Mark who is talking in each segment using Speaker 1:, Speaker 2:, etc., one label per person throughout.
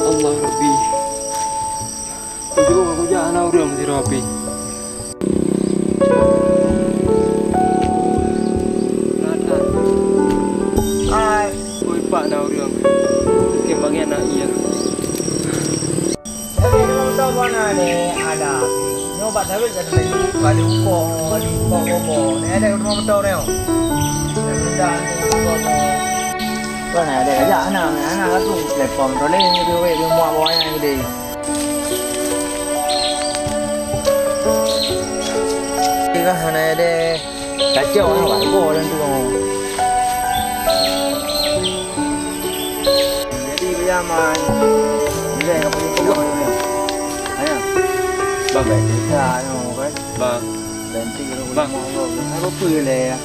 Speaker 1: Allah Rabbi. Aku jangan orang mesti Rabbi. Ai, oi pak na orang. Mungkin bagian nak iya.
Speaker 2: Tapi kamu tahu mana ni ada. Nyoba tapi ada lagi balik ukong kobo. Ni ada rumah betul ni. Dan cái này để dạ nào nó dùng để phòng nó lên như vậy cái mua bói này đi cái này để cái chiều nó phải vô lên từ rồi đi bây giờ mà để nó không có rồi thấy à
Speaker 1: Vâng vậy
Speaker 2: ra nó cái
Speaker 1: vâng
Speaker 2: lên tí nó nó có cười lè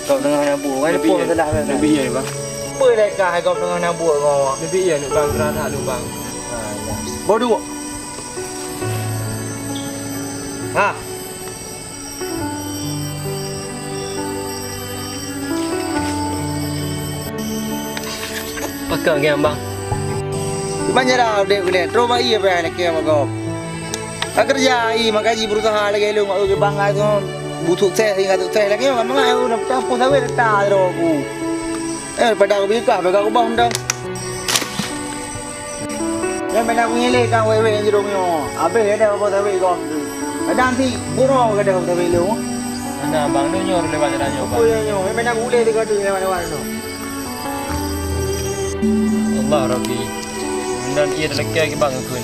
Speaker 2: cậu đang bùa cái bùa nó đã về
Speaker 1: bị gì bang?
Speaker 2: Bơi lại cả hai cậu đang bùa ngò
Speaker 1: Bị gì nữa bang? Ra thả luôn bang.
Speaker 2: Bố đùa ha
Speaker 1: Pakai game bang.
Speaker 2: banyak dah dek ni coba iya bayar lagi apa kau kerja iya makanya berusaha lagi lu nggak lagi bangga tu butuh saya hingga tu saya lagi memang aku nak campur sahaja tak ada aku pada aku bika pada aku bang dah yang mana aku nyelek kan wewe yang jerung yo abe ada apa sahaja kau ada nanti buruk ada apa sahaja lu
Speaker 1: Mana bang tu nyor lewat jalan nyor bang.
Speaker 2: oh yo yang mana boleh dekat tu lewat tu
Speaker 1: Allah Rabbi. Dan ia adalah kaya bang aku ni.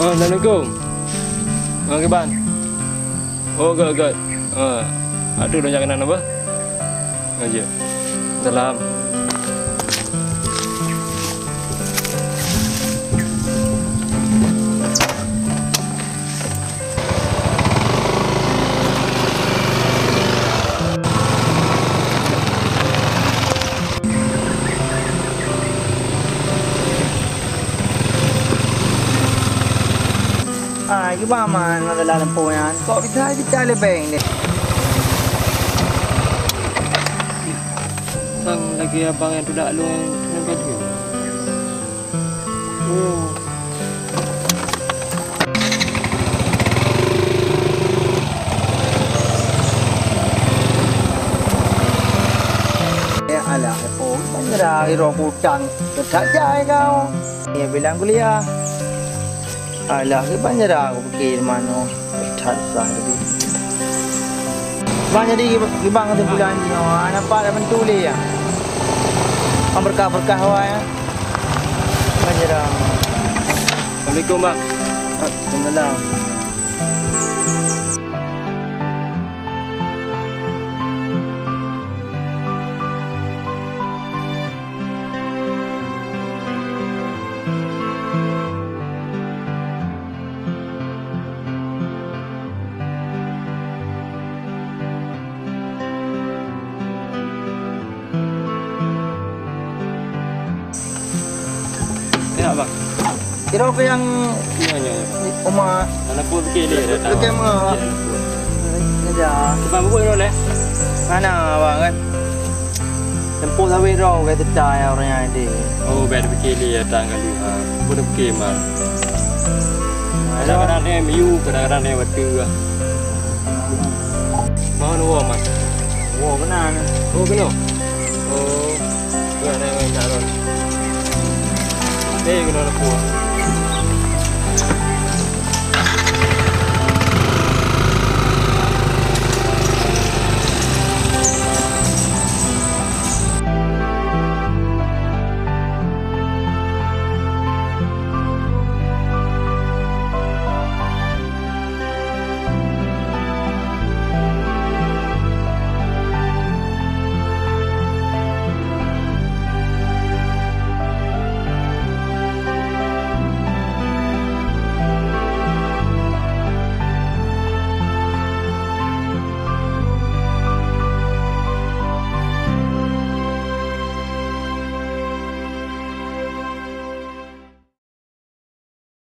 Speaker 1: Oh, Assalamualaikum. Ke ban? Oh, good. Aduh, dah jangan apa? Aja. Salam.
Speaker 2: cái ba mà nó là làm phôi ăn có biết thay lên bèn đi
Speaker 1: Sang lagi abang yang tidak lu yang kau Oh.
Speaker 2: ya ala phôi banyak dah hero hutan tak jaya kau dia bilang kuliah alah ke banyak dah aku fikir mana tak sah tadi banyak di bang tu bulan ni anak pak dah mentulis ya berkah-berkah awak ya banyak dah
Speaker 1: Assalamualaikum bang.
Speaker 2: Waalaikumsalam.
Speaker 1: Ya bang.
Speaker 2: Kira ke yang
Speaker 1: Ya.
Speaker 2: Oma
Speaker 1: Anak pun fikir dia dah tahu.
Speaker 2: Okey mah. Ngejar.
Speaker 1: Sebab apa pun leh?
Speaker 2: Mana bang kan? Tempoh sampai roh ke tercah orang yang ada.
Speaker 1: Oh, biar fikir dia datang kali. Pun dah fikir mah. Kadang-kadang dia miu, kadang-kadang dia batu. Mau nuwa mah.
Speaker 2: Wah benar.
Speaker 1: Oh, kena. Oh. Dia nak nak ron. Dia kena nak buat.